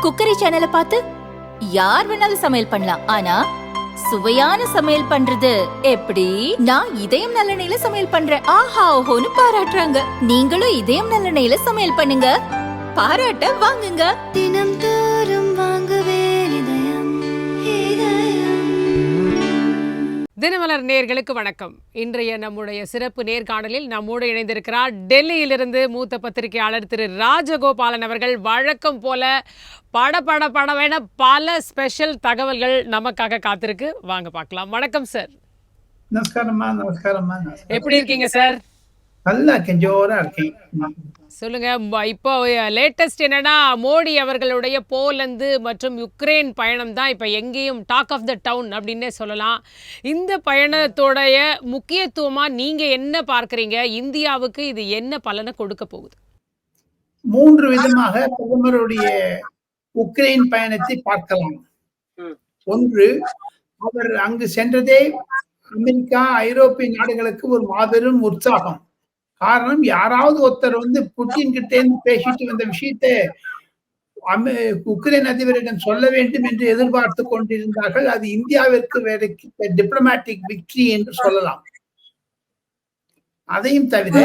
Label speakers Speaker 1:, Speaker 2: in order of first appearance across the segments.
Speaker 1: Cookery சேனலை பார்த்து யார் வேணாலும் சமையல் பண்ணலாம். ஆனா சுவையான சமையல் பண்றது எப்படி? நான் இதயம் நல்லெண்ணெயில சமையல் பண்றேன். ஆஹா ஓஹோன்னு பாராட்டுறாங்க. நீங்களும் இதயம் நல்லெண்ணெயில சமையல் பண்ணுங்க, பாராட்ட வாங்குங்க.
Speaker 2: தினம் தோறும் வாங்குவே
Speaker 3: தினமலர் நேயர்களுக்கு வணக்கம். இன்றைய நம்முடைய சிறப்பு நேர்காணலில் நம்மோடு இணைந்திருக்கிறார் டெல்லியிலிருந்து மூத்த பத்திரிகையாளர் திரு ராஜகோபாலன் அவர்கள். வழக்கம் போல படவென பல ஸ்பெஷல் தகவல்கள் நமக்காக காத்திருக்கு. வாங்க பார்க்கலாம். வணக்கம் சார்.
Speaker 4: நமஸ்காரம்மா.
Speaker 3: எப்படி இருக்கீங்க சார்?
Speaker 4: நல்லா இருக்கேன், ஜோரா இருக்கேன்.
Speaker 3: சொல்லுங்க. இப்போ லேட்டஸ்ட் என்னன்னா, மோடி அவர்களுடைய போலந்து மற்றும் யுக்ரைன் பயணம் தான் இப்போ எங்கேயும் டாக் ஆஃப் த டவுன் அப்படின்னே சொல்லலாம். இந்த பயணத்தோடைய முக்கியத்துவமா நீங்க என்ன பார்க்குறீங்க? இந்தியாவுக்கு இது என்ன பலனை கொடுக்க போகுது?
Speaker 4: 3 விதமாக பிரதமருடைய உக்ரைன் பயணத்தை பார்க்கலாம். ஒன்று, அவர் அங்கு சென்றதே அமெரிக்கா, ஐரோப்பிய நாடுகளுக்கு ஒரு மாபெரும் உற்சாகம். காரணம், யாராவது ஒருத்தர் புட்டின் கிட்ட இருந்து பேசிட்டு வந்த விஷயத்தை உக்ரைன் அதிபரிடம் சொல்ல வேண்டும் என்று எதிர்பார்த்து கொண்டிருந்தார்கள். அது இந்தியாவிற்கு டிப்ளமேட்டிக் விக்டரி என்று சொல்லலாம். அதையும் தவிர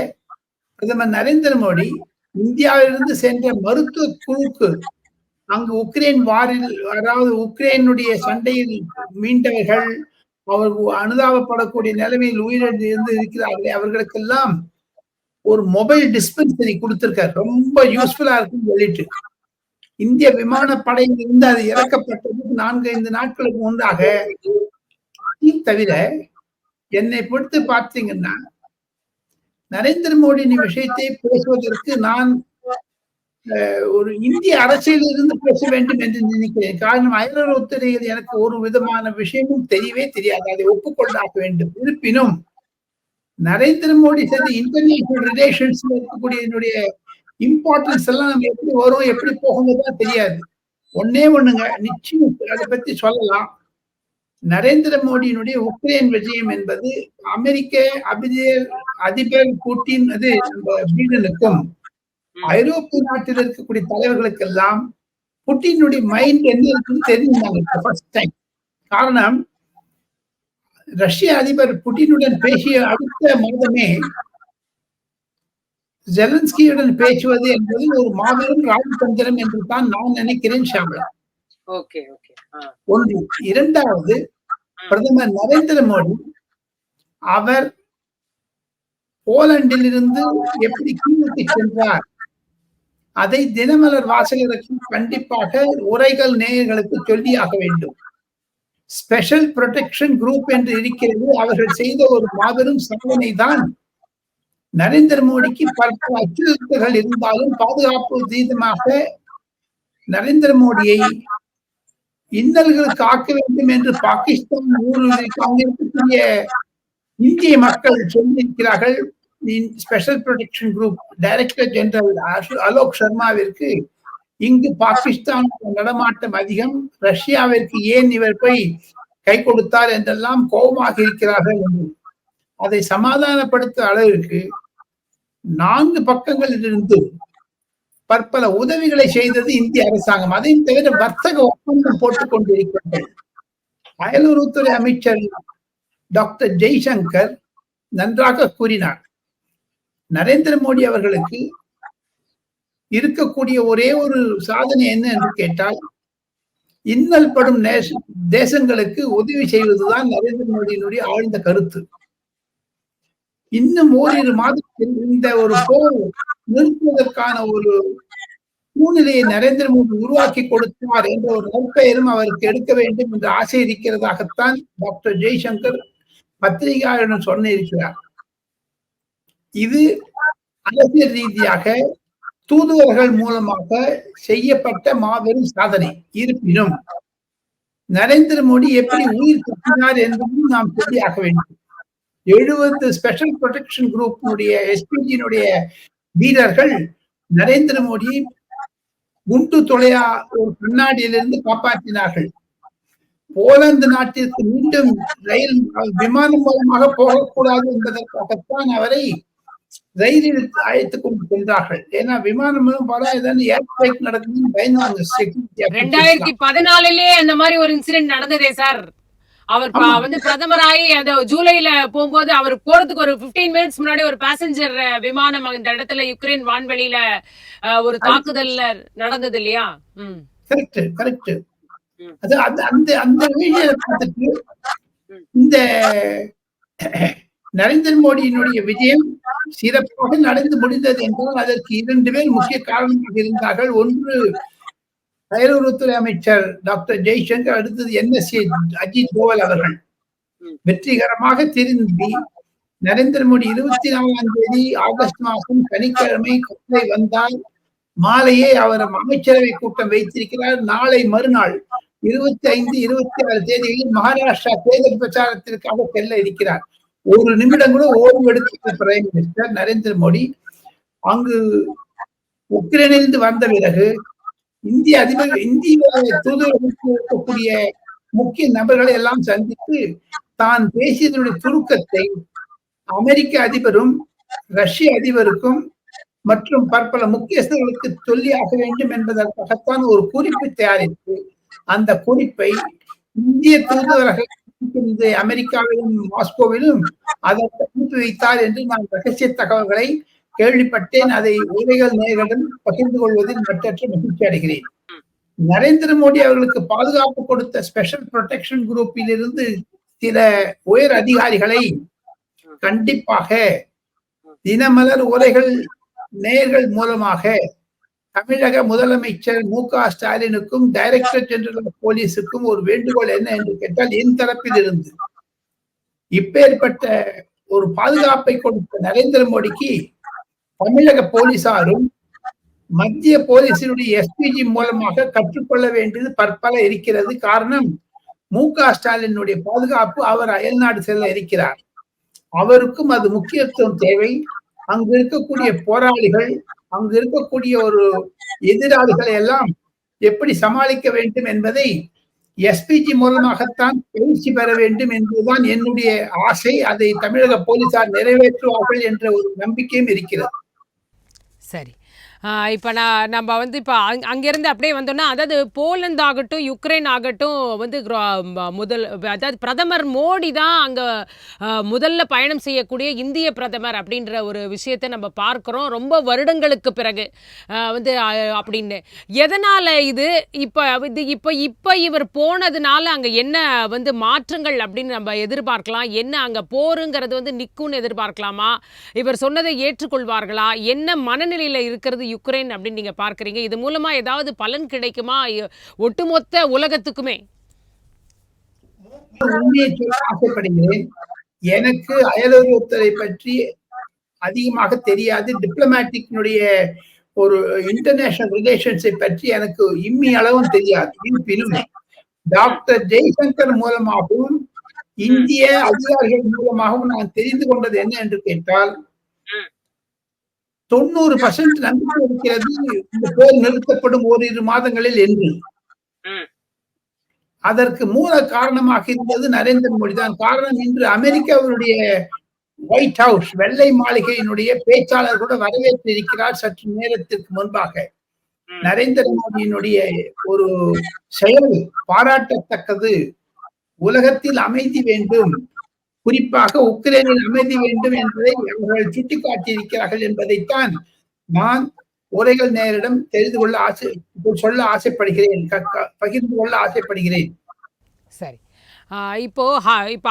Speaker 4: பிரதமர் நரேந்திர மோடி இந்தியாவிலிருந்து சென்ற மருத்துவ குழுக்கு அங்கு உக்ரைன் வாரில், அதாவது உக்ரைனுடைய சண்டையில் மீண்டவர்கள், அவர் அனுதாபப்படக்கூடிய நிலைமையில் உயிரிழந்து இருக்கிறார்களே, அவர்களுக்கெல்லாம் ஒரு மொபைல் டிஸ்பென்சரி கொடுத்திருக்காரு. ரொம்ப யூஸ்ஃபுல்லா இருக்குன்னு சொல்லிட்டு இந்திய விமானப்படையில் இருந்து அது இறக்கப்பட்டது 4-5 நாட்களுக்கு முன்பாக. அதையும் தவிர என்னை பொறுத்து பார்த்தீங்கன்னா, நரேந்திர மோடியின் விஷயத்தை பேசுவதற்கு நான் ஒரு இந்திய அரசியலில் இருந்து பேச வேண்டும் என்று நினைக்கிறேன். காரணம், அயலுறவுத்துறையில் எனக்கு ஒரு விதமான விஷயமும் தெரியவே தெரியாது, அதை ஒப்புக்கொண்டாக வேண்டும். இருப்பினும் நரேந்திர மோடி செய்த இன்டர்நேஷனல் ரிலேஷன்ஸ்ல இருக்கக்கூடிய என்னுடைய இம்பார்ட்டன்ஸ் எல்லாம் நம்ம எப்படி வரும், எப்படி போகும்போதுதான் தெரியாது. ஒண்ணுங்க நிச்சயம் அதை பத்தி சொல்லலாம். நரேந்திர மோடியினுடைய உக்ரைன் விஜயம் என்பது அமெரிக்க அதிபர் புட்டின் பீடனுக்கும் ஐரோப்பிய நாட்டில் இருக்கக்கூடிய தலைவர்களுக்கெல்லாம் புட்டினுடைய மைண்ட் என்ன இருக்குன்னு தெரிஞ்சாங்க ஃபர்ஸ்ட் டைம். காரணம், ரஷ்ய அதிபர் புட்டினுடன் பேசிய அடுத்த மாதமே ஜெலன்ஸ்கியுடன் பேசுவது என்பது ஒரு மாபெரும் ராஜதந்திரம் என்று தான் நான் நினைக்கிறேன். ஷாமலா, ஒன்று. இரண்டாவது, பிரதமர் நரேந்திர மோடி அவர் போலண்டில் இருந்து எப்படி கீழுக்கு சென்றார், அதை தினமலர் வாசகருக்கு கண்டிப்பாக உரைகள் நேயர்களுக்கு சொல்லியாக வேண்டும். ஸ்பெஷல் ப்ரொடெக்ஷன் குரூப் என்று இருக்கிறது. அவர்கள் செய்த ஒரு மாபெரும் சாதனை தான். நரேந்திர மோடிக்கு பல அச்சுறுத்தல்கள் இருந்தாலும் பாதுகாப்பு தீவிரமாக நரேந்திர மோடியை இன்னல்களுக்கு ஆக்க வேண்டும் என்று பாகிஸ்தான் இருக்கக்கூடிய இந்திய மக்கள் சொல்லியிருக்கிறார்கள். Special protection group director general Alok சர்மாவிற்கு இங்கு பாகிஸ்தான் நடமாட்டம் அதிகம், ரஷ்யாவிற்கு ஏன் இவர் போய் கை கொடுத்தார் என்றெல்லாம் கோபமாக இருக்கிறார்கள் என்று அதை சமாதானப்படுத்த அளவிற்கு 4 பக்கங்களில் இருந்து பற்பல உதவிகளை செய்தது இந்திய அரசாங்கம். அதையும் தவிர வர்த்தக ஒப்பந்தம் போட்டுக் கொண்டிருக்கிறார்கள். அயலுறவுத்துறை அமைச்சர் டாக்டர் ஜெய்சங்கர் நன்றாக கூறினார், நரேந்திர மோடி அவர்களுக்கு இருக்கக்கூடிய ஒரே ஒரு சாதனை என்ன என்று கேட்டால், இன்னல் படும் தேசங்களுக்கு உதவி செய்வதுதான் நரேந்திர மோடியினுடைய ஆழ்ந்த கருத்து. இன்னும் ஓரிரு மாதத்தில் இந்த ஒரு போர் நிறுத்துவதற்கான ஒரு சூழ்நிலையை நரேந்திர மோடி உருவாக்கி கொடுத்தார் என்ற ஒரு நற்பெயரும் அவருக்கு எடுக்க வேண்டும் என்ற ஆசை இருக்கிறதாகத்தான் டாக்டர் ஜெய்சங்கர் பத்திரிகையாளரிடம் சொன்னிருக்கிறார். இது அரசியல் ரீதியாக தூதுவர்கள் மூலமாக செய்யப்பட்ட மாபெரும் சாதனை. இருப்பினும் நரேந்திர மோடி எப்படி உயிர் தப்பினார் என்பதும் நாம் சொல்லியாக வேண்டும். 70 ஸ்பெஷல் ப்ரொடெக்ஷன் குரூப்பினுடைய எஸ்பிஜியினுடைய வீரர்கள் நரேந்திர மோடியை குண்டு தொலையா ஒரு கண்ணாடியிலிருந்து காப்பாற்றினார்கள். போலந்து நாட்டிற்கு மீண்டும் ரயில் விமானம் மூலமாக போகக்கூடாது என்பதற்காகத்தான் அவரை ரயிலில் அழைத்துக் கொண்டு சென்றார்கள். ஏன்னா விமானம் போல ஏதாவது ஏர் ஸ்ட்ரைக் நடக்குதுன்னு பயந்தாங்க செக்யூரிட்டி ஆபீசர்ஸ்லாம்.
Speaker 3: 2014லயே அந்த மாதிரி ஒரு இன்சிடென்ட் நடந்ததே சார். அவர்
Speaker 4: ஆமா.
Speaker 3: வந்து பிரதமராகி அந்த ஜூலைல போகும்போது அவர் போறதுக்கு ஒரு 15 மினிட்ஸ் முன்னாடி ஒரு பேசஞ்சர் விமானம் அந்த இடத்துல யுக்ரைன் வான்வெளியில ஒரு தாக்குதல்ல நடந்தது இல்லையா?
Speaker 4: Correct correct. அது அந்த அந்த வீடியோவை பார்த்துட்டு இந்த நரேந்திர மோடியினுடைய விஜயம் சிறப்பாக நடந்து முடிந்தது என்றால் அதற்கு 2 பேர் முக்கிய காரணமாக இருந்தார்கள். ஒன்று வெளியுறவுத்துறை அமைச்சர் டாக்டர் ஜெய்சங்கர், அடுத்தது NSA அஜித் தோவல் அவர்கள் வெற்றிகரமாக திரும்பி நரேந்திர மோடி 24ஆம் தேதி ஆகஸ்ட் மாதம் சனிக்கிழமை கட்டளை வந்தால் மாலையே அவர் அமைச்சரவை கூட்டம் வைத்திருக்கிறார். நாளை மறுநாள் 25, 26 தேதிகளில் மகாராஷ்டிரா தேர்தல் பிரச்சாரத்திற்காக செல்ல இருக்கிறார். ஒரு நிமிடம் கூட ஓய்வு எடுத்த பிரைம் மினிஸ்டர் நரேந்திர மோடி அங்கு உக்ரைனிலிருந்து வந்த பிறகு இந்திய தூதரகத்தில் இருக்கக்கூடிய முக்கிய நபர்களை எல்லாம் சந்தித்து தான் பேசியதனுடைய சுருக்கத்தை அமெரிக்க அதிபரும் ரஷ்ய அதிபருக்கும் மற்றும் பற்பல முக்கியஸ்தர்களுக்கு சொல்லியாக வேண்டும் என்பதற்காகத்தான் ஒரு குறிப்பு தயாரித்து அந்த குறிப்பை இந்திய தூதரக அமெரிக்காவிலும் மாஸ்கோவிலும் அதற்கு அனுப்பி வைத்தார் என்று நான் ரகசிய தகவல்களை கேள்விப்பட்டேன். அதை உரைகள் நேயர்களுடன் பகிர்ந்து கொள்வதில் மற்றற்ற மகிழ்ச்சி அடைகிறேன். நரேந்திர மோடி அவர்களுக்கு பாதுகாப்பு கொடுத்த ஸ்பெஷல் ப்ரொடெக்ஷன் குரூப்பில் இருந்து சில உயர் அதிகாரிகளை கண்டிப்பாக தினமலர் உரைகள் நேயர்கள் மூலமாக தமிழக முதலமைச்சர் மு.க. ஸ்டாலினுக்கும் டைரக்டர் ஜெனரல் ஆஃப் போலீஸுக்கும் ஒரு வேண்டுகோள் என்ன என்று கேட்டால், என் தரப்பில் இருந்து இப்பேற்பட்ட ஒரு பாதுகாப்பை கொடுத்த நரேந்திர மோடிக்கு தமிழக போலீசாரும் மத்திய போலீசினுடைய எஸ்பிஜி மூலமாக கற்றுக்கொள்ள வேண்டியது பற்பல இருக்கிறது. காரணம், மு.க. ஸ்டாலினுடைய பாதுகாப்பு, அவர் அயல்நாடு செல்ல இருக்கிறார். அவருக்கும் அது முக்கியத்துவம் தேவை. அங்கு இருக்கக்கூடிய போராளிகள், அங்கு இருக்கக்கூடிய ஒரு எதிராளிகளை எல்லாம் எப்படி சமாளிக்க வேண்டும் என்பதை எஸ்பிஜி மூலமாகத்தான் பயிற்சி பெற வேண்டும் என்பதுதான் என்னுடைய ஆசை. அதை தமிழக போலீசார் நிறைவேற்றுவார்கள் என்ற ஒரு நம்பிக்கையும் இருக்கிறது.
Speaker 3: சரி, இப்போ நம்ம வந்து இப்போ அங்கேருந்து அப்படியே வந்தோம்னா, அதாவது போலந்து ஆகட்டும் யுக்ரைன் ஆகட்டும் வந்து அதாவது பிரதமர் மோடி தான் அங்கே முதல்ல பயணம் செய்யக்கூடிய இந்திய பிரதமர் அப்படின்ற ஒரு விஷயத்தை நம்ம பார்க்குறோம் ரொம்ப வருடங்களுக்கு பிறகு வந்து அப்படின்னு. எதனால் இது இப்போ இவர் போனதுனால அங்கே என்ன வந்து மாற்றங்கள் அப்படின்னு நம்ம எதிர்பார்க்கலாம்? என்ன அங்கே போருங்கிறது வந்து நிற்கும்னு எதிர்பார்க்கலாமா? இவர் சொன்னதை ஏற்றுக்கொள்வார்களா? என்ன மனநிலையில் இருக்கிறது யுக்ரைன் அப்படின்னு நீங்க பார்க்கறீங்க? இது மூலமா ஏதாவது பலன் கிடைக்குமா ஒட்டுமொத்த உலகத்துக்குமே?
Speaker 4: ஆசைப்படுகிறேன். எனக்கு அயலுறவுத்துறை பற்றி அதிகமாக தெரியாது. டிப்ளமேட்டிக்னுடைய ஒரு இன்டர்நேஷனல் ரிலேஷன்ஸை பற்றி எனக்கு இம்மி அளவும் தெரியாது. இருப்பினும் டாக்டர் ஜெய்சங்கர் மூலமாகவும் இந்திய அதிகாரிகள் மூலமாகவும் நான் தெரிந்து கொண்டது என்ன என்று கேட்டால், 90% நம்பிக்கை இருக்கிறது இந்த போர் நிறுத்தப்படும் ஓரிரு மாதங்களில் என்று. அதற்கு மூல காரணமாக இருந்தது நரேந்திர மோடி தான். காரணம், இன்று அமெரிக்காவினுடைய ஒயிட் ஹவுஸ், வெள்ளை மாளிகையினுடைய பேச்சாளர் கூட வரவேற்றிருக்கிறார் சற்று நேரத்திற்கு முன்பாக. நரேந்திர மோடியினுடைய ஒரு செயல் பாராட்டத்தக்கது. உலகத்தில் அமைதி வேண்டும், குறிப்பாக உக்ரைனில் அமைதி வேண்டும் என்பதை அவர்கள் சுட்டிக்காட்டியிருக்கிறார்கள் என்பதைத்தான் நான் உரைகள் நேரிடம் தெரிந்து கொள்ள சொல்ல ஆசைப்படுகிறேன், பகிர்ந்து கொள்ள ஆசைப்படுகிறேன்.
Speaker 3: சரி, இப்போ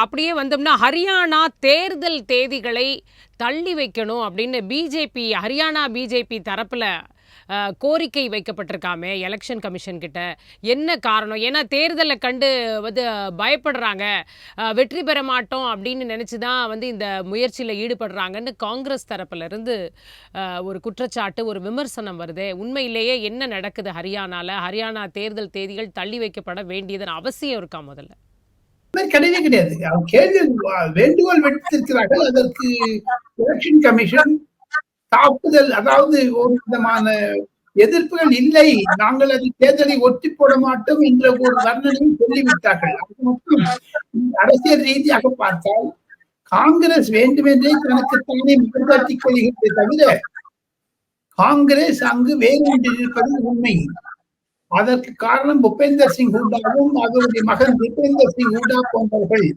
Speaker 3: அப்படியே வந்தோம்னா ஹரியானா தேர்தல் தேதிகளை தள்ளி வைக்கணும் அப்படின்னு ஹரியானா பிஜேபி தரப்புல கோரிக்கை வைக்கப்பட்டிருக்காமே எலெக்ஷன் கமிஷன் கிட்ட. என்ன காரணம்? ஏன்னா தேர்தலை கண்டு வந்து பயப்படுறாங்க, வெற்றி பெற மாட்டோம் அப்படின்னு நினச்சி தான் வந்து இந்த முயற்சியில் ஈடுபடுறாங்கன்னு காங்கிரஸ் தரப்புல இருந்து ஒரு குற்றச்சாட்டு, ஒரு விமர்சனம் வருது. உண்மையிலேயே என்ன நடக்குது ஹரியானா தேர்தல் தேதிகள் தள்ளி வைக்கப்பட வேண்டியதன் அவசியம் இருக்கா? முதல்ல
Speaker 4: கிடையவே கிடையாது. கேள்வி வேண்டுகோள் விடுத்திருக்கிறார்கள். அதற்கு எலெக்ஷன் கமிஷன் தாக்குதல், அதாவது ஒரு விதமான எதிர்ப்புகள் இல்லை, நாங்கள் அது தேர்தலை ஒத்தி போட மாட்டோம் என்ற ஒரு வர்ணனையும் சொல்லிவிட்டார்கள். அது மட்டும் அரசியல் ரீதியாக பார்த்தால் காங்கிரஸ் வேண்டுமென்றே தனக்குத்தானே மேற்காட்டிக் கொள்கிறதே தவிர காங்கிரஸ் அங்கு வேரூன்றிருப்பது உண்மை. அதற்கு காரணம் பூபேந்தர் சிங் ஹூடாவும் அவருடைய மகன் தீபேந்தர் சிங் ஹூடா போன்றவர்கள்.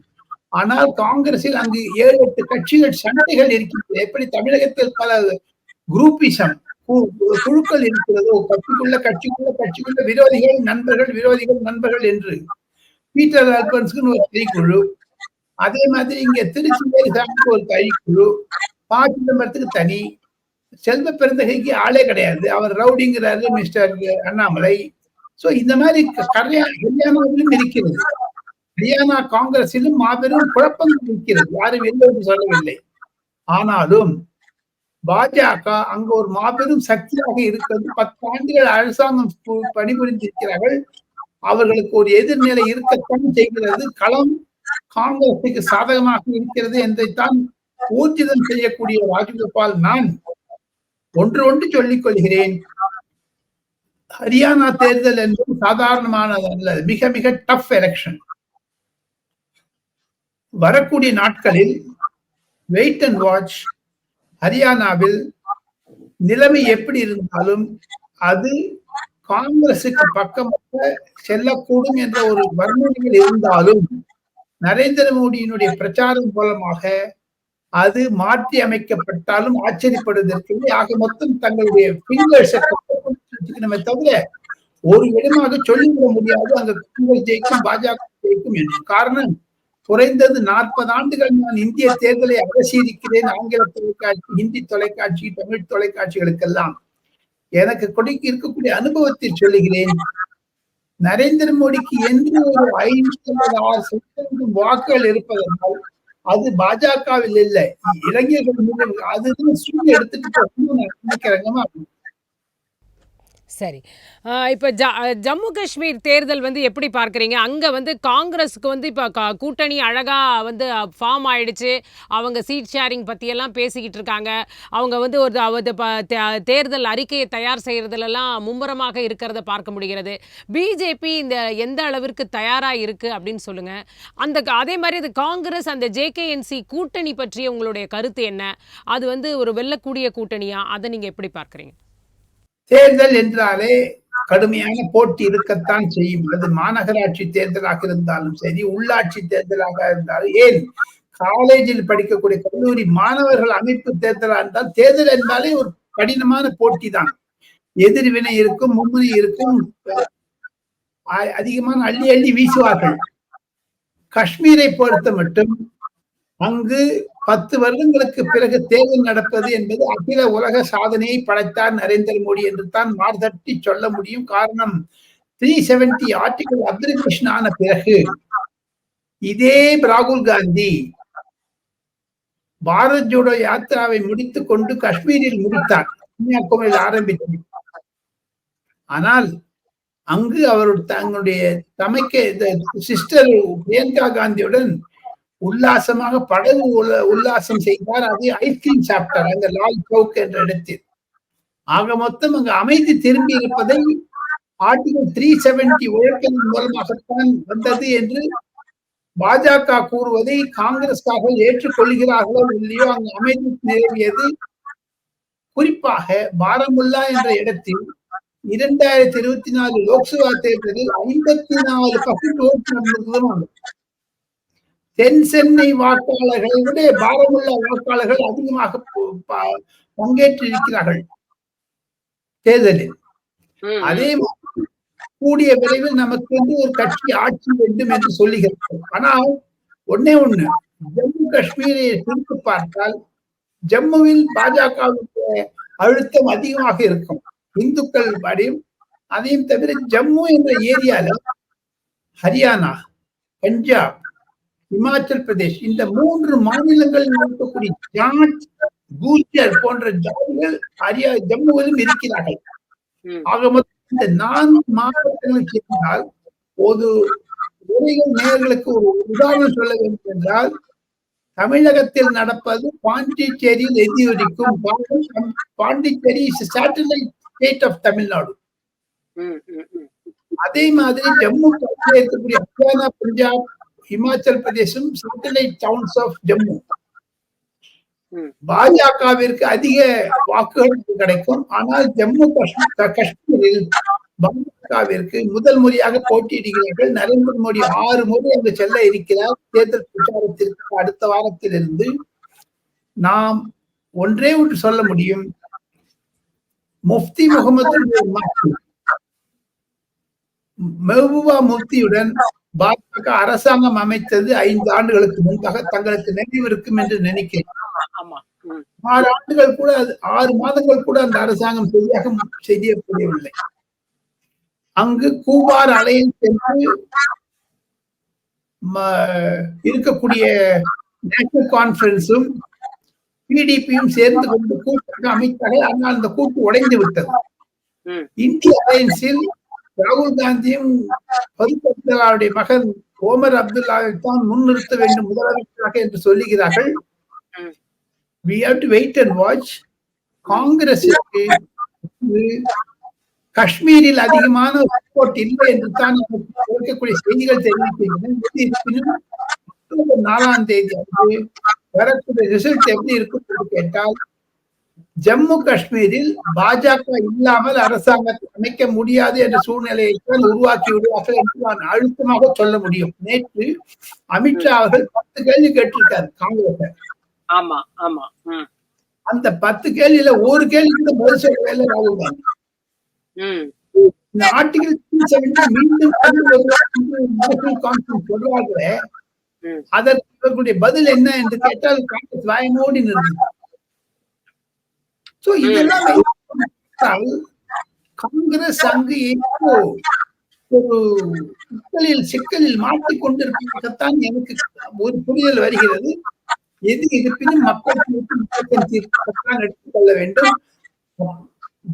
Speaker 4: ஆனால் காங்கிரஸில் அங்கு 7-8 கட்சிகள் சண்டைகள் இருக்கின்றன. எப்படி தமிழகத்தில் பல குரூப்பிசம் குழுக்கள் இருக்கிறதோ, கட்சிக்குள்ள விரோதிகள் நண்பர்கள் என்று. பீட்டர் அல்பன்ஸ்க்கு ஒரு தனிக்குழு, அதே மாதிரி இங்க திருச்சி ஒரு தனிக்குழு, ப. சிதம்பரத்துக்கு தனி, செல்வ பெருந்தகைக்கு ஆளே கிடையாது, அவர் ரவுடிங்கிறாரு மிஸ்டர் அண்ணாமலை. சோ இந்த மாதிரி ஹரியானாவிலும் இருக்கிறது. ஹரியானா காங்கிரஸிலும் மாபெரும் குழப்பங்கள் இருக்கிறது, யாரும் எல்லோரும் சொல்லவில்லை. ஆனாலும் பாஜக அங்க ஒரு மாபெரும் சக்தியாக இருக்கிறது. 10 ஆண்டுகள் அரசாங்கம் பணிபுரிந்திருக்கிறார்கள். அவர்களுக்கு ஒரு எதிர்நிலை இருக்கத்தான் செய்கிறது. களம் காங்கிரசுக்கு சாதகமாக இருக்கிறது என்றைத்தான் ஊர்ஜிதம் செய்யக்கூடிய ராஜகோபால் நான் ஒன்று சொல்லிக் கொள்கிறேன். ஹரியானா தேர்தல் என்பது சாதாரணமானது அல்ல, மிக மிக டஃப் எலெக்ஷன். வரக்கூடிய நாட்களில் வெயிட் அண்ட் வாட்ச். ஹரியானாவில் நிலைமை எப்படி இருந்தாலும் அது காங்கிரசுக்கு பக்கமாக செல்லக்கூடும் என்ற ஒரு வர்ணனைகள் இருந்தாலும் நரேந்திர மோடியினுடைய பிரச்சாரம் மூலமாக அது மாற்றி அமைக்கப்பட்டாலும் ஆச்சரியப்படுவதற்கு ஆக மொத்தம் தங்களுடைய பிங்கர்ஸை தவிர ஒரு இடமாக சொல்லிவிட முடியாது அங்க காங்கிரஸ் ஜெயிக்கும் பாஜக ஜெயிக்கும் என்று. காரணம், குறைந்தது 40 ஆண்டுகள் நான் இந்திய தேர்தலை அவசியிருக்கிறேன். ஆங்கில தொலைக்காட்சி, ஹிந்தி தொலைக்காட்சி, தமிழ் தொலைக்காட்சிகளுக்கெல்லாம் எனக்கு கொடுக்க இருக்கக்கூடிய அனுபவத்தில் சொல்லுகிறேன். நரேந்திர மோடிக்கு என்று ஒரு 5-6% வாக்குகள் இருப்பதனால் அது பாஜகவில் இல்லை, இளைஞர்கள் அதுதான் சூழ்நிலை எடுத்துட்டு நினைக்கிறேங்கம்மா.
Speaker 3: சரி, இப்போ ஜம்மு காஷ்மீர் தேர்தல் வந்து எப்படி பார்க்குறீங்க? அங்கே வந்து காங்கிரஸுக்கு வந்து இப்போ கூட்டணி அழகாக வந்து ஃபார்ம் ஆயிடுச்சு. அவங்க சீட் ஷேரிங் பற்றியெல்லாம் பேசிக்கிட்டு இருக்காங்க. அவங்க வந்து ஒரு தேர்தல் அறிக்கையை தயார் செய்கிறதுலலாம் மும்முரமாக இருக்கிறத பார்க்க முடிகிறது. பிஜேபி இந்த எந்த அளவிற்கு தயாராக இருக்குது அப்படின்னு சொல்லுங்கள். அதே மாதிரி அது காங்கிரஸ் அந்த ஜேகேஎன்சி கூட்டணி பற்றிய உங்களுடைய கருத்து என்ன? அது வந்து ஒரு வெல்லக்கூடிய கூட்டணியா? அதை நீங்கள் எப்படி பார்க்குறீங்க?
Speaker 4: தேர்தல் என்றாலே கடுமையான போட்டி இருக்கத்தான் செய்யும். அது மாநகராட்சி தேர்தலாக இருந்தாலும் சரி, உள்ளாட்சி தேர்தலாக இருந்தாலும், ஏன் காலேஜில் படிக்கக்கூடிய கல்லூரி மாணவர்கள் அமைப்பு தேர்தலாக இருந்தால் தேர்தல் என்றாலே ஒரு கடினமான போட்டி தான். எதிர்வினை இருக்கும், மும்முனை இருக்கும், அதிகமான அள்ளி அள்ளி வீசுவார்கள். காஷ்மீரை பொறுத்த மட்டும் அங்கு 10 வருடங்களுக்கு பிறகு தேர்தல் நடப்பது என்பது அகில உலக சாதனையை படைத்தார் நரேந்திர மோடி என்று தான் மார்தட்டி சொல்ல முடியும். காரணம், 370 ஆர்டிகல் அப்ரிவேஷன் ஆன பிறகு இதே ராகுல் காந்தி பாரத் ஜோடோ யாத்திராவை முடித்துக் கொண்டு காஷ்மீரில் முடித்தார், கன்னியாகுமரியில் ஆரம்பித்தார். ஆனால் அங்கு அவர் தங்களுடைய சிஸ்டர் பிரியங்கா காந்தியுடன் உல்லாசமாக படகு உல்லாசம் செய்தார். அது ஐஸ்கிரீம் சாப்பிட்டார் அங்க லால் சவுக் என்ற இடத்தில். ஆக மொத்தம் அங்கு அமைதி திரும்பி இருப்பதை ஆர்டிகல் 370 உழைப்பதன் மூலமாகத்தான் வந்தது என்று பாஜக கூறுவதை காங்கிரஸ்காரர்கள் ஏற்றுக்கொள்கிறார்களோ இல்லையோ அங்கு அமைதி நிலவியது. குறிப்பாக பாரமுல்லா என்ற இடத்தில் 2024 லோக்சபா தேர்தலில் 54% ஓட்டு நடந்திருக்கிறோம். தென் சென்னை வாக்காளர்களை விட பாரமுல்லா வாக்காளர்கள் அதிகமாக பங்கேற்றிருக்கிறார்கள் தேர்தலில். அதே மாதிரி கூடிய விரைவில் நமக்கு வந்து ஒரு கட்சி ஆட்சி வேண்டும் என்று சொல்லுகிறது. ஆனால் ஒண்ணு ஜம்மு காஷ்மீரை பிரித்து பார்த்தால் ஜம்முவில் பாஜகவுடைய அழுத்தம் அதிகமாக இருக்கும், இந்துக்கள் பாடியும். அதையும் தவிர ஜம்மு என்ற ஏரியால ஹரியானா, பஞ்சாப், இமாச்சல் பிரதேஷ் இந்த 3 மாநிலங்களில் இருக்கக்கூடிய ஜாட், கூஜர் போன்ற ஜாதிகள் ஜம்முவிலும் இருக்கிறார்கள். ஆக மொத்தம் இந்த 4 மாவட்டங்களுக்கு இருந்தால் ஒரு நேயர்களுக்கு ஒரு உதாரணம் சொல்ல வேண்டும் என்றால், தமிழகத்தில் நடப்பது பாண்டிச்சேரியில் எதிரொலிக்கும். Pondicherry is satellite state of Tamil Nadu. அதே மாதிரி ஜம்மு காஷ்மீர் இருக்கக்கூடிய ஹரியானா, பஞ்சாப், இமாச்சல் பிரதேசம் சேட்டலைட் டவுன்ஸ் ஆஃப் ஜம்மு. பாஜகவிற்கு அதிக வாக்குகள் கிடைக்கும். ஆனால் ஜம்மு காஷ்மீரில் பாஜகவிற்கு முதல் முறையாக போட்டியிடுகிறார்கள். நரேந்திர மோடி 6 முறை அங்கு செல்ல இருக்கிறார் தேர்தல் பிரச்சாரத்திற்கு. அடுத்த வாரத்திலிருந்து நாம் ஒன்றே ஒன்று சொல்ல முடியும், முஃப்தி முகமது மெஹபூபா முஃப்தியுடன் பாஜக அரசாங்கம் அமைத்தது 5 ஆண்டுகளுக்கு முன்பாக. தங்களுக்கு நினைவு இருக்கும் என்று நினைக்கிறேன். 6 ஆண்டுகள் கூட, 6 மாதங்கள் கூட அந்த அரசாங்கம் சரியாக செய்யப்படவில்லை. அங்கு கூபார் அலையில் சென்று இருக்கக்கூடிய நேஷனல் கான்பரன்ஸும் பிடிபியும் சேர்ந்து கொண்டு கூட்டாக அமைத்தார்கள். ஆனால் அந்த கூட்டு உடைந்து விட்டது. இந்திய அலையன்ஸில் ராகுல் காந்தியும் ஃபரூக் அப்துல்லாவுடைய மகன் ஓமர் அப்துல்லாவை தான் முன்னிறுத்த வேண்டும் முதலமைச்சராக என்று சொல்லுகிறார்கள். We have to wait and watch. காங்கிரஸிற்கு காஷ்மீரில் அதிகமான சப்போர்ட் இல்லை என்று தான் இருக்கக்கூடிய செய்திகள் தெரிவிக்கின்றன. அக்டோபர் 4ஆம் தேதி அன்று வரக்கூடிய ரிசல்ட் எப்படி இருக்கும் என்று கேட்டால், ஜம்மு காஷ்மீரில் பாஜக இல்லாமல் அரசாங்கத்தை அமைக்க முடியாது என்ற சூழ்நிலையை தான் உருவாக்கி விடுவார்கள் என்று நான் அழுத்தமாக சொல்ல முடியும். நேற்று அமித்ஷா அவர்கள் 10 கேள்வி கேட்டிருக்காரு காங்கிரஸ். அந்த 10 கேள்வியில ஒரு கேள்விக்கு பதில் சொல்லவே ராகுல் காந்தி. இந்த ஆர்டிகல் 370 மீண்டும் சொல்றாங்களே, அதற்கு பதில் என்ன என்று கேட்டால் காங்கிரஸ் வாயமோடி நிறுத்தி. இதெல்லாம் காங்கிரஸ் அங்கு ஒரு சிக்கலில் மாட்டிக்கொண்டிருப்பதாகத்தான் எனக்கு ஒரு புரிதல் வருகிறது. எது இருப்பினும் மக்கள் தீர்ப்பாகத்தான் எடுத்துக்கொள்ள வேண்டும்.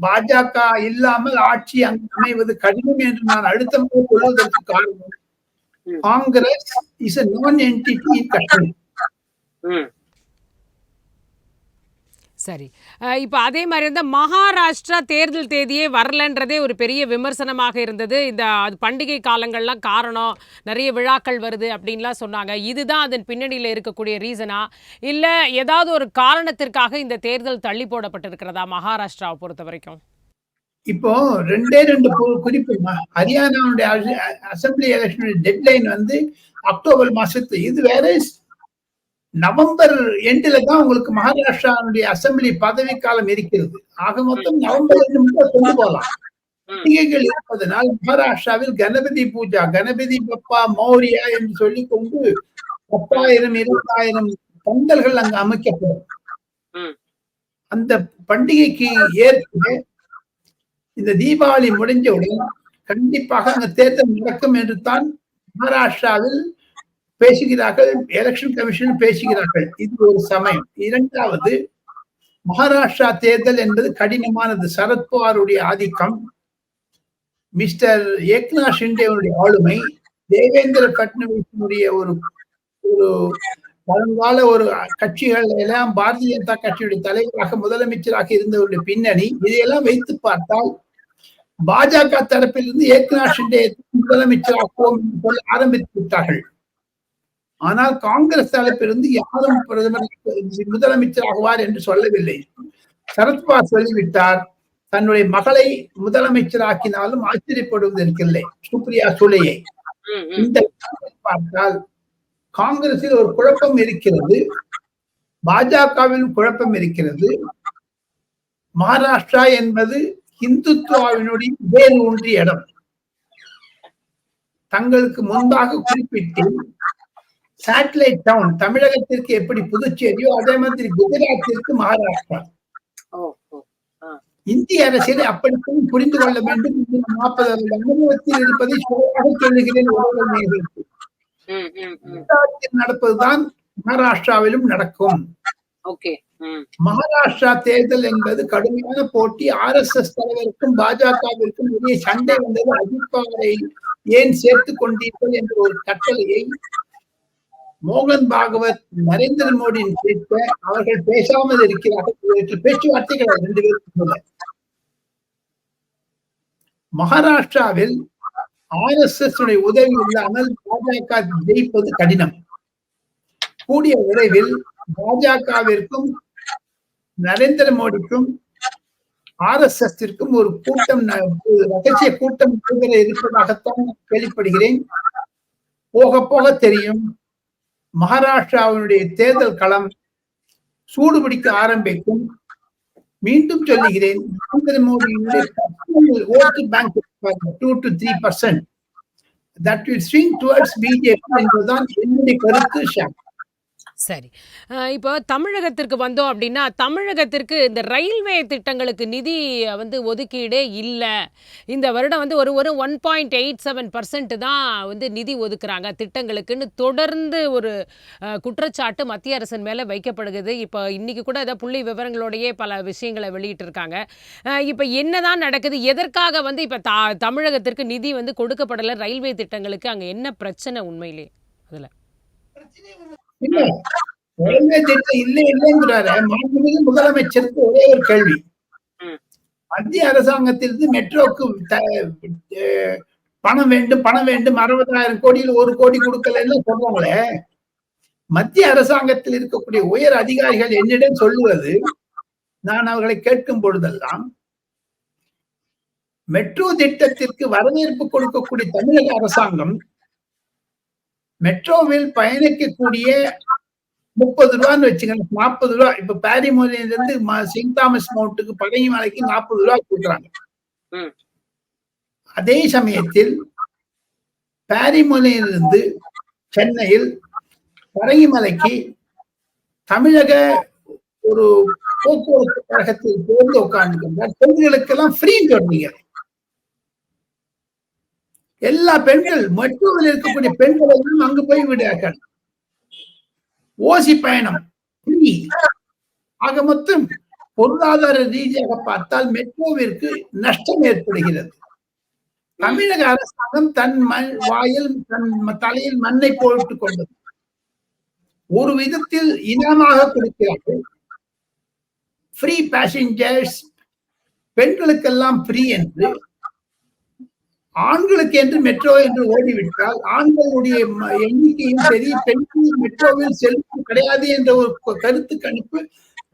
Speaker 4: பாஜக இல்லாமல் ஆட்சி அங்கு அமைவது கடினம் என்று நான் அழுத்தமாக கொள்வதற்கு காரணம், Congress is a non-entity in Kashmir.
Speaker 3: சரி, இப்போ அதே மாதிரி இருந்தால் மகாராஷ்டிரா தேர்தல் தேதியே வரலன்றதே ஒரு பெரிய விமர்சனமாக இருந்தது. இந்த பண்டிகை காலங்கள்லாம் காரணம், நிறைய விழாக்கள் வருது அப்படின்லாம் சொன்னாங்க. இதுதான் அதன் பின்னணியில் இருக்கக்கூடிய ரீசனா, இல்லை ஏதாவது ஒரு காரணத்திற்காக இந்த தேர்தல் தள்ளி போடப்பட்டிருக்கிறதா மகாராஷ்டிராவை பொறுத்த வரைக்கும்?
Speaker 4: இப்போ 2 குறிப்பு. ஹரியானாவுடைய அசம்பிளி எலெக்ஷன் டெட்லைன் வந்து அக்டோபர் மாசத்துல, இது வேற நவம்பர் எண்டில தான் உங்களுக்கு மகாராஷ்டிராவுடைய அசம்பிளி பதவி காலம் இருக்கிறது. ஆக மொத்தம் நவம்பர் 2 கொண்டு போகலாம். பண்டிகைகள் இருப்பதனால் மகாராஷ்டிராவில் கணபதி பூஜா, கணபதி பப்பா மௌரியா என்று சொல்லிக் கொண்டு 10,000 20,000 பந்தல்கள் அங்கு அமைக்கப்படும். அந்த பண்டிகைக்கு ஏற்ப இந்த தீபாவளி முடிஞ்சவுடன் கண்டிப்பாக அங்க தேர்தல் நடக்கும் என்று தான் மகாராஷ்டிராவில் பேசுகிறார்கள், எலெக்ஷன் கமிஷன் பேசுகிறார்கள். இது ஒரு சமயம். இரண்டாவது, மகாராஷ்டிரா தேர்தல் என்பது கடினமானது. சரத்பவாருடைய ஆதிக்கம், மிஸ்டர் ஏக்நாத் ஷிண்டேவுடைய ஆளுமை, தேவேந்திர பட்னவிஸினுடைய ஒரு பழங்கால ஒரு கட்சிகள் எல்லாம் பாரதிய ஜனதா கட்சியுடைய தலைவராக முதலமைச்சராக இருந்தவருடைய பின்னணி, இதையெல்லாம் வைத்து பார்த்தால் பாஜக தரப்பிலிருந்து ஏக்நாத் ஷிண்டே முதலமைச்சராக்குவோம் என்று சொல்ல ஆரம்பித்து விட்டார்கள். ஆனால் காங்கிரஸ் தரப்பிலிருந்து யாரும் பிரதமர் முதலமைச்சராகுவார் என்று சொல்லவில்லை. சரத்பவார் சொல்லிவிட்டார், தன்னுடைய மகளை முதலமைச்சராக்கினாலும் ஆச்சரியப்படுவதற்கில்லை, சுப்ரியா சுலேயை. இந்த பார்த்தால் காங்கிரஸில் ஒரு குழப்பம் இருக்கிறது, பாஜகவிலும் குழப்பம் இருக்கிறது. மகாராஷ்டிரா என்பது இந்துத்துவாவினுடைய வேறு ஒன்றிய இடம். தங்களுக்கு முன்பாக குறிப்பிட்டு சேட்டலைட் டவுன், தமிழகத்திற்கு எப்படி புதுச்சேரியோ அதே மாதிரி குஜராத்திற்கு மகாராஷ்டிரா. இந்திய அரசியலை அப்படித்தான் புரிந்து கொள்ள வேண்டும். 40 அனுபவத்தில் இருப்பதை சுவையாக சொல்லுகிறேன். நடப்பதுதான் மகாராஷ்டிராவிலும் நடக்கும். மகாராஷ்டிரா தேர்தல் என்பது கடுமையான போட்டி. RSS தலைவருக்கும் பாஜகவிற்கும் இடையே சண்டை வந்தது. அஜித் பவாரை ஏன் சேர்த்துக் கொண்டீர்கள் என்ற ஒரு கட்டளையை மோகன் பாகவத் நரேந்திர மோடியின் கேட்க அவர்கள் பேசாமல் இருக்கிறார்கள். பேச்சுவார்த்தைகள் 2 பேருக்கும். மகாராஷ்டிராவில் RSS உதவி இல்லாமல் பாஜக ஜெயிப்பது கடினம். கூடிய விரைவில் பாஜகவிற்கும் நரேந்திர மோடிக்கும் RSSற்கும் ஒரு கூட்டம் ரகசிய கூட்டம் இருப்பதாகத்தான் கேள்விப்படுகிறேன். போக போக தெரியும். மகாராஷ்டிராவினுடைய தேர்தல் களம் சூடுபிடிக்க ஆரம்பிக்கும். மீண்டும் சொல்லுகிறேன், நரேந்திர மோடியினுடைய ஓட்டு bank 2 to 3% that will swing towards BJP என்பதுதான் என்னுடைய கருத்து.
Speaker 3: சரி. இப்போ தமிழகத்திற்கு வந்தோம் அப்படின்னா, தமிழகத்திற்கு இந்த ரயில்வே திட்டங்களுக்கு நிதி வந்து ஒதுக்கீடே இல்ல. இந்த வருடம் வந்து ஒரு 1.87% தான் வந்து நிதி ஒதுக்குறாங்க திட்டங்களுக்குன்னு தொடர்ந்து ஒரு குற்றச்சாட்டு மத்திய அரசின் மேல வைக்கப்படுகிறது. இப்போ இன்னைக்கு கூட ஏதோ புள்ளி விவரங்களோடையே பல விஷயங்களை வெளியிட்டிருக்காங்க. இப்போ என்னதான் நடக்குது? எதற்காக வந்து இப்போ தமிழகத்திற்கு நிதி வந்து கொடுக்கப்படல ரயில்வே திட்டங்களுக்கு? அங்க என்ன பிரச்சனை உண்மையிலே அதுல?
Speaker 4: இல்ல, ரயில்வே திட்டம் இல்லைங்கிறாரு. மாண்புமிகு முதலமைச்சருக்கு ஒரே ஒரு கேள்வி. மத்திய அரசாங்கத்திலிருந்து மெட்ரோக்கு பணம் வேண்டும் 60,000 கோடியில் 1 கோடி கொடுக்கலன்னு சொல்றாங்களே. மத்திய அரசாங்கத்தில் இருக்கக்கூடிய உயர் அதிகாரிகள் என்னிடம் சொல்லுவது, நான் அவர்களை கேட்கும் பொழுதெல்லாம், மெட்ரோ திட்டத்திற்கு வரவேற்பு கொடுக்கக்கூடிய தமிழக அரசாங்கம் மெட்ரோவில் பயணிக்கக்கூடிய 30 ரூபான்னு வச்சுக்கோங்க, 40 ரூபா. இப்ப பாரிமோலியிலிருந்து செயின்ட் தாமஸ் மவுண்ட்டுக்கு பழனிமலைக்கு 40 ரூபா கொடுக்குறாங்க. அதே சமயத்தில் பாரிமோலியிலிருந்து சென்னையில் பழனிமலைக்கு தமிழக ஒரு போக்குவரத்து கழகத்தில் தேர்ந்து உட்கார்ந்து பெண்களுக்கெல்லாம் ஃப்ரீ சொல்றீங்க. எல்லா பெண்கள் மெட்ரோவில் இருக்கக்கூடிய பெண்கள் எல்லாம் அங்கு போய் விடுறார்கள். ஓசி பயணம் ஃப்ரீ. ஆக மொத்தம் பொருளாதார ரீதியாக பார்த்தால் மெட்ரோவிற்கு நஷ்டம் ஏற்படுகிறது. தமிழக அரசாங்கம் தன் வாயில் தன் தலையில் மண்ணை போட்டுக் கொண்டது. ஒரு விதத்தில் இனமாக கொடுக்கிறார்கள். ஃப்ரீ பேசஞ்சர்ஸ், பெண்களுக்கெல்லாம் ஃப்ரீ என்று. ஆண்களுக்கு என்று மெட்ரோ என்று ஓடிவிட்டால் ஆண்களுடைய எண்ணிக்கையும் சரி, பெண்கள் மெட்ரோவில் செல்வது கிடையாது என்ற ஒரு கருத்து கணிப்பு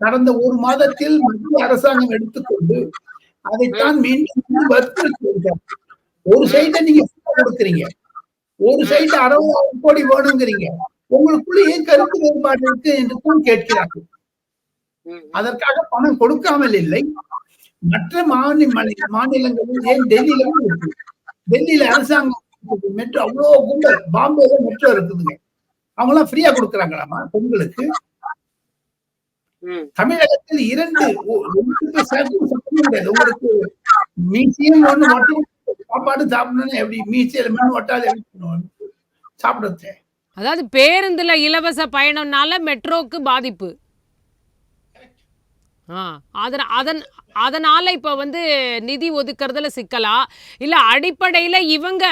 Speaker 4: கடந்த ஒரு மாதத்தில் மத்திய அரசாங்கம் எடுத்துக்கொண்டு அதைத்தான் மீண்டும் வற்புறுத்தி, ஒரு சைட நீங்க கொடுக்குறீங்க, ஒரு சைடு 60,000 கோடி வேணுங்கிறீங்க. உங்களுக்குள்ள ஏன் கருத்து வேறுபாடு இருக்கு என்று தான் கேட்கிறார்கள். அதற்காக பணம் கொடுக்காமல் இல்லை. மற்ற மாநிலங்களில் ஏன் டெல்லியிலும் இருக்கு. டெல்லியில அரசாங்கம் மெட்ரோ அவ்வளவு கும்பல், பாம்பேல மெட்ரோ இருக்குதுங்க, அவங்க எல்லாம் ஃப்ரீயா கொடுக்குறாங்களாமா பெண்களுக்கு. தமிழகத்தில் 2 உங்களுக்கு மீசியம் ஒண்ணு மட்டும் சாப்பாடு சாப்பிடணும்னு எப்படி மீசியில மண் ஒட்டாது எப்படி சாப்பிடுறது?
Speaker 3: அதாவது பேருந்துல இலவச பயணம்னால மெட்ரோக்கு பாதிப்பு. அதனால இப்ப வந்து நிதி ஒதுக்குறதுல சிக்கலா, இல்ல அடிப்படையில இவங்க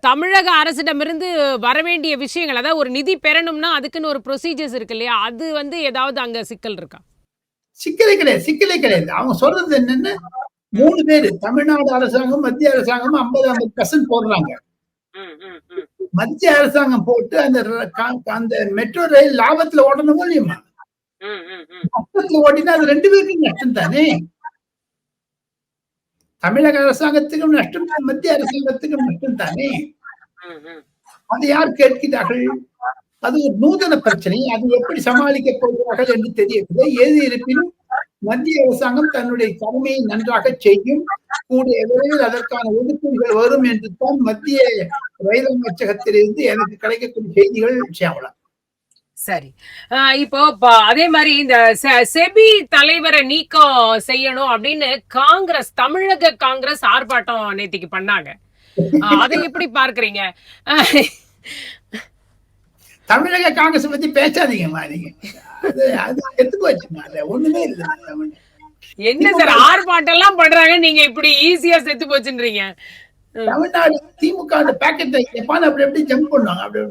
Speaker 3: தமிழக அரசிடமிருந்து வரவேண்டிய விஷயங்கள், அதாவது ஒரு நிதி பெறணும்னா அதுக்குன்னு ஒரு ப்ரொசீஜர்ஸ் இருக்கு இல்லையா, அது வந்து ஏதாவது அங்க சிக்கல் இருக்கா?
Speaker 4: சிக்கலே கிடையாது. அவங்க சொல்றது என்னன்னு, 3 பேரு தமிழ்நாடு அரசாங்கம் மத்திய அரசாங்கம் 50% போடுறாங்க. மத்திய அரசாங்கம் போட்டு அந்த மெட்ரோ ரயில் லாபத்துல ஓடணுமோ இல்லையுமா? நஷ்டத்துல ஓடினா அது 2 பேருக்கும் நஷ்டம் தானே. தமிழக அரசாங்கத்துக்கும் நஷ்டம், மத்திய அரசாங்கத்துக்கும் நஷ்டம் தானே. அதை யார் கேட்கிறார்கள்? அது ஒரு நூதன பிரச்சனை. அது எப்படி சமாளிக்க போகிறார்கள் என்று தெரியவில்லை. எது இருப்பினும் மத்திய அரசாங்கம் தன்னுடைய கடமையை நன்றாக செய்யும். கூடிய விரைவில் அதற்கான ஒதுக்கீடுகள் வரும் என்று தான் மத்திய ரயில் அமைச்சகத்திலிருந்து எனக்கு கிடைக்கக்கூடிய செய்திகள் விஷயம்.
Speaker 3: சரி, இப்போ அதே மாதிரி இந்த செபி தலைவரை நீக்கம் செய்யணும் அப்படின்னு காங்கிரஸ், தமிழக காங்கிரஸ் ஆர்ப்பாட்டம் நேத்திக்கு பண்ணாங்க. அதை எப்படி பார்க்கறீங்க?
Speaker 4: தமிழக காங்கிரஸ் பத்தி பேசாதீங்கம்மா. நீங்க ஒண்ணுமே இல்லை.
Speaker 3: என்ன சார் ஆர்ப்பாட்டம் எல்லாம் பண்றாங்க, நீங்க இப்படி ஈஸியா செத்து போச்சுன்றீங்க?
Speaker 4: தமிழ்நாடு திமுக பேக்கெட் அப்படி எப்படி ஜம்ப் பண்ணுவாங்க. அப்படி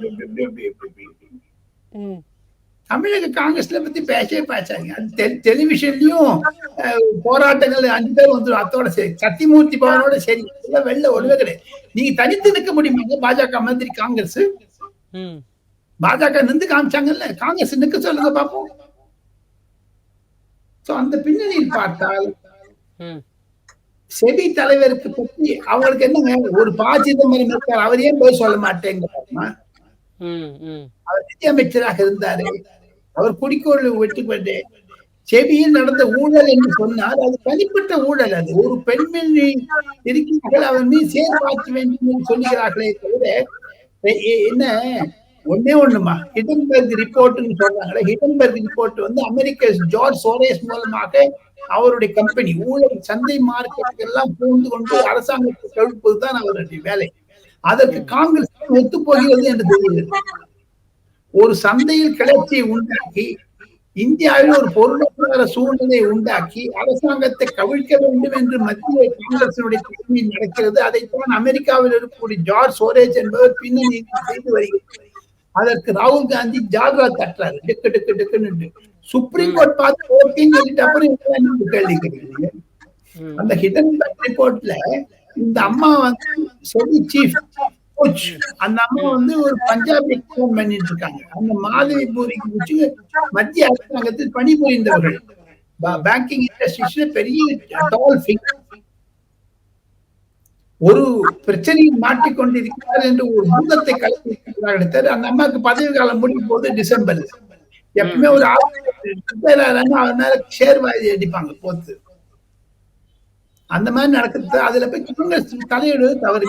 Speaker 4: தமிழக காங்கிரஸ்ல பத்தி பேசாதீங்க. அது டெலிவிஷன்லயும் போராட்டங்கள் 5 பேர் வந்துடும். அதோட சரி, சத்தியமூர்த்தி பவனோட சரி, வெளில ஒழுவே கிடையாது. நீங்க தனித்து நிற்க முடியுமா? பாஜக மந்திரி காங்கிரஸ் பாஜக நின்று காமிச்சாங்கல்ல, காங்கிரஸ் நிற்க சொல்லுங்க பாப்போம். சோ அந்த பின்னணியில் பார்த்தால்
Speaker 3: ம்.
Speaker 4: செபி தலைவருக்கு பற்றி அவங்களுக்கு என்னங்க, ஒரு சிதம்பரம் இருக்கார், அவர் ஏன் போய் சொல்ல மாட்டேங்கிறாருமா?
Speaker 3: ம். ம்.
Speaker 4: அவர் நிதியமைச்சராக இருந்தாரு. அவர் குறிக்கோள் வெற்றி செபியில் நடந்த ஊழல் என்று சொன்னார். அது தனிப்பட்ட ஊழல். அது ஒரு பெண்மணி இருக்கிறார்கள், அவர் மீது சேர்பார்க்க வேண்டும் என்று சொல்லுகிறார்களே தவிர என்ன ஒன்னே ஒண்ணுமா, ஹிடன்பர்க் ரிப்போர்ட்னு சொல்றாங்களே, ஹிடன்பர்க் ரிப்போர்ட் வந்து அமெரிக்க ஜார்ஜ் சோரேஸ் மூலமாக அவருடைய கம்பெனி ஊழல் சந்தை மார்க்கெட்டுக்கு எல்லாம் புகுந்து கொண்டு அரசாங்கத்தை கவிழ்ப்பதுதான் அவருடைய வேலை. அதற்கு காங்கிரஸ் ஒத்து போகிறது என்று தெரிகிறது. ஒரு சந்தையில் கிளர்ச்சியை உண்டாக்கி, இந்தியாவில் ஒரு பொருளாதார சூழ்நிலையை உண்டாக்கி அரசாங்கத்தை கவிழ்க்க வேண்டும் என்று மத்திய காங்கிரசினுடைய தலைமையில் நடக்கிறது. அதைத்தான் அமெரிக்காவில் இருக்கக்கூடிய ஜார்ஜ் சோரேஜ் என்பவர் பின்னணி செய்து வருகிறது. அதற்கு ராகுல் காந்தி ஜாகிரா தட்டுறாரு, டெக்கு டெக்கு டெக்குன்னு. சுப்ரீம் கோர்ட் பார்த்து ஓகேன்னு சொல்லிட்டு அப்புறம் கேள்வி கேட்கிறீங்க. அந்த ஹிடன்பர்க் ரிப்போர்ட்ல இந்த அம்மா வந்து செபி சீஃப் கோச், அந்த அம்மா வந்து ஒரு பஞ்சாபி பண்ணிட்டு இருக்காங்க. அந்த மாதவி பூரிக்கு வச்சு மத்திய அரசாங்கத்தில் பணிபுரிந்தவர்கள், பேங்கிங் இண்டஸ்ட்ரீஸ்ல பெரிய டால் ஃபிகர். ஒரு பிரச்சனையில் மாட்டிக்கொண்டிருக்கிறார் என்று ஒரு பூதத்தை கலந்து அந்த அம்மாவுக்கு பதவி காலம் முடியும் போது டிசம்பர். எப்பவுமே ஒரு அவர் மேல ஷேர்வாதி அடிப்பாங்க போத்து. அந்த மாதிரி நடக்குது. அதுல போய் காங்கிரஸ் தலையிடுவது தவறு.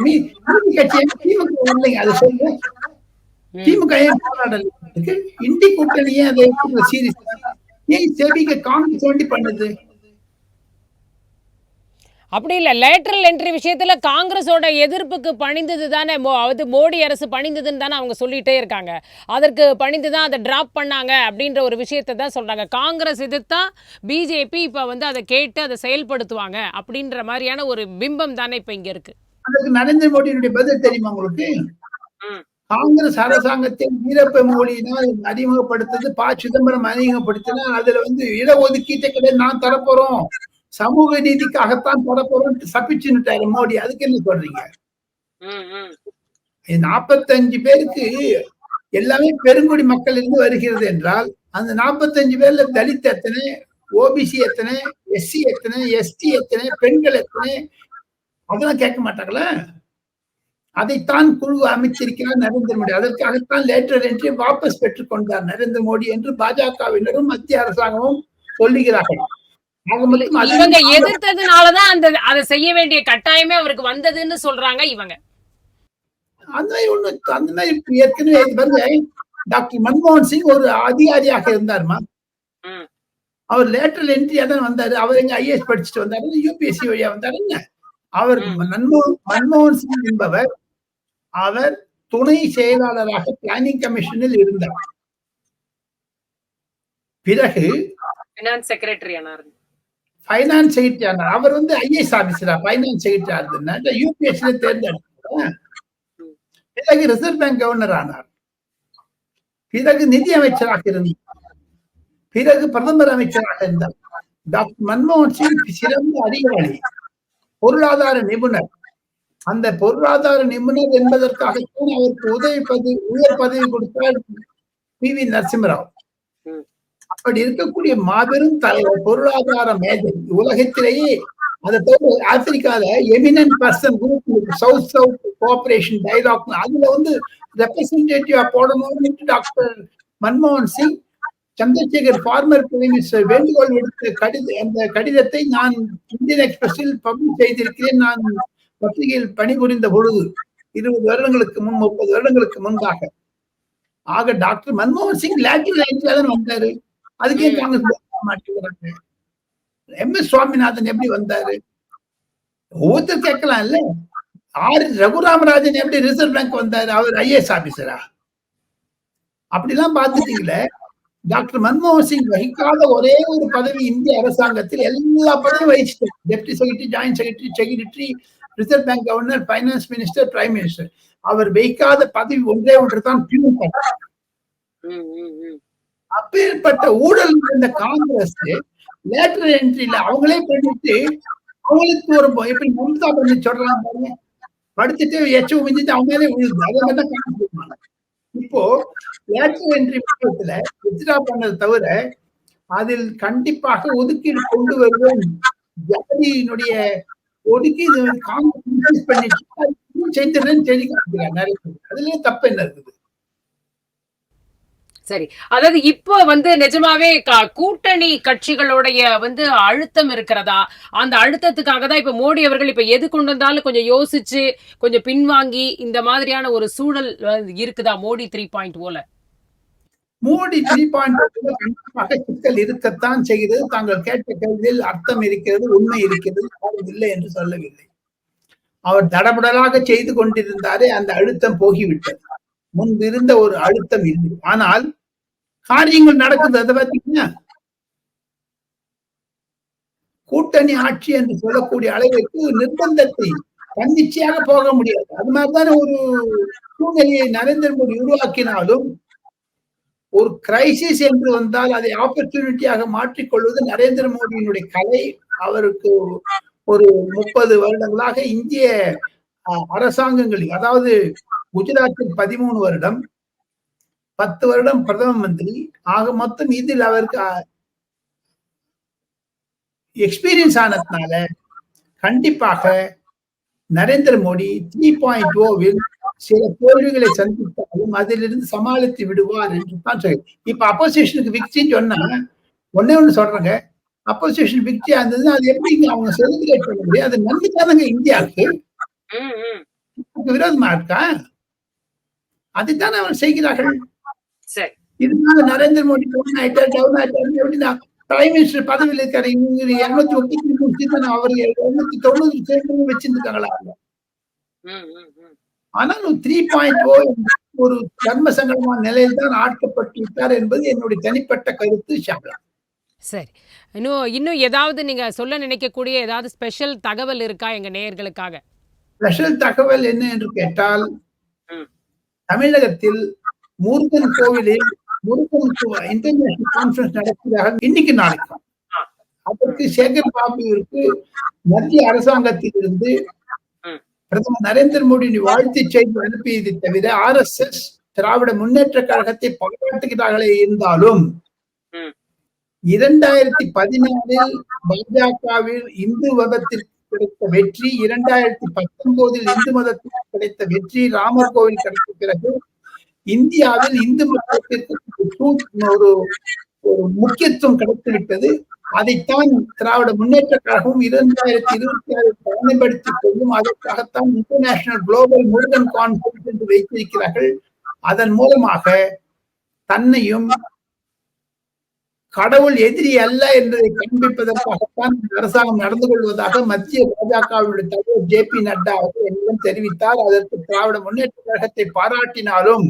Speaker 4: கட்சி திமுக இல்லைங்க, அதை சொல்ல திமுக ஏன் போராடல? இந்தி கூட்டணியே அதை சீரியஸ் ஏன் செபிக்கு காங்கிரஸ் வேண்டி பண்ணுது?
Speaker 3: அப்படி இல்லை, லேட்டரல் என்ட்ரி விஷயத்தில் காங்கிரஸோட எதிர்ப்புக்கு பணிந்தது தானே, அது மோடி அரசு பணிந்ததுன்னு தானே அவங்க சொல்லிகிட்டே இருக்காங்க. அதற்கு பணிந்து தான் அதை ட்ராப் பண்ணாங்க அப்படின்ற ஒரு விஷயத்தை தான் சொல்கிறாங்க. காங்கிரஸ் எதிர்த்தா பிஜேபி இப்போ வந்து அதை கேட்டு அதை செயல்படுத்துவாங்க அப்படின்ற மாதிரியான ஒரு பிம்பம் தானே இப்போ இங்கே இருக்கு.
Speaker 4: அதுக்கு நரேந்திர மோடியினுடைய பதில் தெரியுமா உங்களுக்கு? காங்கிரஸ் அரசாங்கத்தை வீரப்ப மொழியினால் அறிமுகப்படுத்தது, சிதம்பரம் அறிமுகப்படுத்தினால் அதுல வந்து இடஒதுக்கீட்டை கிடையாது, நான் தரப்போறோம், சமூக நீதிக்காகத்தான் தரப்போறோம் சபிச்சுட்டாரு மோடி. அதுக்கு என்ன சொல்றீங்க? 45 பேருக்கு எல்லாமே பெருங்குடி மக்கள் இருந்து வருகிறது என்றால் அந்த 45 பேர்ல தலித் எத்தனை, ஓபிசி எத்தனை, எஸ்சி எத்தனை, எஸ்டி எத்தனை, பெண்கள் எத்தனை, அதெல்லாம் கேட்க மாட்டாங்களா? அதைத்தான் குழு அமைச்சிருக்கிறார் நரேந்திர மோடி. அதற்காகத்தான் லேட்டர் என்ட்ரி வாபஸ் பெற்றுக் கொண்டார் நரேந்திர மோடி என்று பாஜகவினரும் மத்திய அரசாங்கமும் சொல்லுகிறார்கள்.
Speaker 3: இவங்க எதிர்த்ததுனாலதான் அதை செய்ய வேண்டிய கட்டாயமே அவருக்கு வந்ததுன்னு சொல்றாங்க இவங்க.
Speaker 4: அந்த மாதிரி ஒண்ணு, அந்த மாதிரி ஏற்கனவே டாக்டர் மன்மோகன் சிங் ஒரு அதிகாரியாக இருந்தாருமா, அவர் லேட்டரல் என்ட்ரியா தான் வந்தாரு. அவர் எங்க ஐஏஎஸ் படிச்சுட்டு வந்தாரு, யூபிஎஸ்சி வழியா வந்தாருங்க. அவர் மன்மோகன் சிங் என்பவர் அவர் துணை செயலாளராக பிளானிங் கமிஷனில் இருந்தார். பிறகு
Speaker 3: ஃபைனான்ஸ் செக்ரட்டரி ஆனார்.
Speaker 4: ஃபைனான்ஸ் செக்ரட்டரி ஆனார். அவர் வந்து ஐஏஎஸ் ஆபீசரா ஃபைனான்ஸ் செக்ரட்டரி இருந்தார், யூபிஎஸ்சில தேர்ந்தெடுத்தார். பிறகு ரிசர்வ் பேங்க் கவர்னர் ஆனார். பிறகு நிதி அமைச்சராக இருந்தார். பிறகு பிரதமர் அமைச்சராக இருந்தார். டாக்டர் மன்மோகன் சிங் சிறந்த அறிவாளி, பொருளாதார நிபுணர். அந்த பொருளாதார நிபுணர் என்பதற்காகத்தான் அவருக்கு உயர் பதவி கொடுத்தார் PV நரசிம்மராவ். அப்படி இருக்கக்கூடிய மாபெரும் தலைவர், பொருளாதார மேதை, உலகத்திலேயே அதை தவிர ஆப்பிரிக்கால eminent person group south south cooperation dialogue, அதுல வந்து ரெப்ரசன்டேட்டிவா போடணும்னு டாக்டர் மன்மோகன் Singh Chandrasekhar former prime minister வேண்டுகோள் விடுத்த அந்த கடிதத்தை நான் இந்தியன் எக்ஸ்பிரஸில் பப்ளிஷ் செய்திருக்கிறேன். நான் பத்திரிகையில் பணிபுரிந்த பொழுது 20 வருடங்களுக்கு முன், 30 வருடங்களுக்கு முன்பாக. ஆக டாக்டர் மன்மோகன் சிங் லேட்டரல் என்ட்ரியா தான் வந்தாரு. அதுக்கே காங்கிரஸ் மாட்டேங்கிறாங்க. MS சுவாமிநாதன் எப்படி வந்தாரு? ஒவ்வொருத்தர் கேட்கலாம் இல்ல. ரகுராமராஜன் எப்படி ரிசர்வ் பேங்க் வந்தாரு? அவர் IAS ஆபீசரா? அப்படிலாம் பாத்துட்டீங்களே. டாக்டர் மன்மோகன் சிங் வகிக்காத ஒரே ஒரு பதவி இந்திய அரசாங்கத்தில் எல்லா பதவியும் வகிச்சுட்டு, deputy secretary, joint secretary, reserve bank governor, finance minister, prime minister. அவர் வகிக்காத பதவி ஒன்றே ஒன்றுதான் பியூன் பதவி. அப்பேற்பட்ட ஊழல் இந்த காங்கிரஸ் லேட்டரல் என்ட்ரியில அவங்களே பண்ணிட்டு அவங்களுக்கு ஒரு எப்படி மம்தா பண்ணி சொல்றாங்க பாருங்க, படுத்துட்டு எச்சு மிஞ்சிட்டு அவங்களே விழுது. அதே மாதிரி தான் காங்கிரஸ். இப்போ லேட்டரல் என்ட்ரி விஷயத்துல வித்ட்ரா பண்ணதை தவிர அதில் கண்டிப்பாக ஒதுக்கீடு கொண்டு வருவோம். ஜாதியினுடைய ஒதுக்கீடு காங்கிரஸ் பண்ணிட்டு செய்திருந்தேன்னு சொல்லி காமிக்கிறார் நிறைய பேர். அதுலயே தப்பு என்ன இருக்குது?
Speaker 3: சரி. அதாவது இப்ப நிஜமாவே கூட்டணி கட்சிகளுடைய அழுத்தம் இருக்கிறதா? அந்த அழுத்தத்துக்காக தான் இப்ப மோடி அவர்கள் இப்ப எது கொண்டு வந்தாலும் கொஞ்சம் யோசிச்சு, கொஞ்சம் பின்வாங்கி இந்த மாதிரியான ஒரு சூழல் இருக்குதா மோடி 3.0ல?
Speaker 4: மோடி 3.0 கண்டிப்பாக சிக்கல் இருக்கத்தான் செய்கிறது. தாங்கள் கேட்ட கேள்வியில் அர்த்தம் இருக்கிறது, உண்மை இருக்கிறது, யாரும் இல்லை என்று சொல்லவில்லை. அவர் தடபுடலாக செய்து கொண்டிருந்தாரே, அந்த அழுத்தம் போகிவிட்டது. முன்பு இருந்த ஒரு அழுத்தம் இல்லை. ஆனால் காரியங்கள் நடக்குது. அதை பார்த்தீங்கன்னா கூட்டணி ஆட்சி என்று சொல்லக்கூடிய அளவிற்கு நிர்பந்தத்தை தன்னிச்சையாக போக முடியாது. அது மாதிரிதான ஒரு சூழ்நிலையை நரேந்திர மோடி உருவாக்கினாலும் ஒரு கிரைசிஸ் என்று வந்தால் அதை ஆப்பர்ச்சுனிட்டியாக மாற்றிக்கொள்வது நரேந்திர மோடியினுடைய கலை. அவருக்கு ஒரு 30 வருடங்களாக இந்திய அரசாங்கங்களில், அதாவது குஜராத்தில் 13 வருடம், 10 வருடம் பிரதம மந்திரி ஆக மொத்தம் இதில் அவருக்கு எக்ஸ்பீரியன்ஸ் ஆனதுனால கண்டிப்பாக நரேந்திர மோடி 3.0வில் சில தோல்விகளை சந்தித்தாலும் அதிலிருந்து சமாளித்து விடுவார் என்று தான் சொல்லி. இப்ப அப்போசிஷனுக்கு விக்டின்னு சொன்னா ஒன்னே ஒண்ணு சொல்றாங்க, அப்போசிஷன் விக்டியா இருந்ததுன்னா அது எப்படிங்க அவங்க செலிபிரேட் பண்ண முடியும்? அது நன்மை தானங்க இந்தியாவுக்கு. விரோதமா இருக்கா? அதைத்தான் அவர் செய்கிறார்கள். இதனால நரேந்திர மோடி டவுன் ஆயிட்டார். பிரைம் மினிஸ்டர் பதவியில் இருக்காரு. 233 சீட் அவர் 290 சீட் வச்சிருக்காங்களா? ஆனால் 3.0 ஒரு தர்ம சங்கடமான நிலையில் தான் ஆட்கப்பட்டு விட்டார் என்பது என்னுடைய தனிப்பட்ட கருத்து. ஷாம்லா,
Speaker 3: சரி, இன்னும் ஏதாவது நீங்க சொல்ல நினைக்கக்கூடிய ஏதாவது ஸ்பெஷல் தகவல் இருக்கா எங்க நேயர்களுக்காக?
Speaker 4: ஸ்பெஷல் தகவல் என்ன என்று கேட்டால், தமிழகத்தில் முருகன் கோவிலில் முருகன் இன்டர்நேஷனல் கான்ஃபரன்ஸ் நடக்கிறார்கள் இன்னைக்கு நாளைக்கு. அதற்கு சேகர் பாபுவிற்கு மத்திய அரசாங்கத்திலிருந்து பிரதமர் நரேந்திர மோடி வாழ்த்து செய்தி அனுப்பியதை தவிர RSS திராவிட முன்னேற்ற கழகத்தை பாராட்டுகிறார்களே இருந்தாலும் 2014 பாஜகவில் இந்து மதத்திற்கு கிடைத்த வெற்றி, 2019 இந்து மதத்திற்கு கிடைத்த வெற்றி, ராமர் கோவில் கிடைத்த பிறகு இந்தியாவில் இந்து மதத்திற்கு ஒரு முக்கியத்துவம் கிடைத்துவிட்டது. அதைத்தான் திராவிட முன்னேற்ற கழகம் 2026 பயன்படுத்திக் கொள்ளும். அதற்காகத்தான் இன்டர்நேஷனல் குளோபல் முருகன் கான்ஃபரன்ஸ் என்று வைத்திருக்கிறார்கள். அதன் மூலமாக தன்னையும் கடவுள் எதிரி அல்ல என்பதை காண்பிப்பதற்காகத்தான் அரசாங்கம் நடந்து கொள்வதாக மத்திய பாஜகவுடைய தலைவர் JP நட்டா அவர்கள் என்னிடம் தெரிவித்தார். அதற்கு திராவிட முன்னேற்ற கழகத்தை பாராட்டினாலும்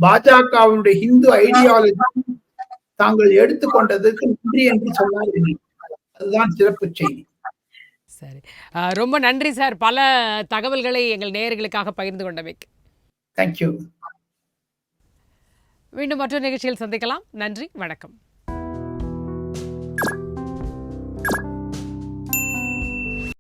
Speaker 4: பாஜகவுடைய ஹிந்து ஐடியாலஜி தாங்கள் எடுத்துக்கொண்டதற்கு நன்றி என்று சொன்னார்கள். அதுதான் சிறப்பு செய்தி.
Speaker 3: சரி, ரொம்ப நன்றி சார், பல தகவல்களை எங்கள் நேயர்களுக்காக பகிர்ந்து கொண்டமைக்கு.
Speaker 4: தேங்க்யூ.
Speaker 3: மீண்டும் மற்றொரு நிகழ்ச்சியில் சந்திக்கலாம். நன்றி, வணக்கம்.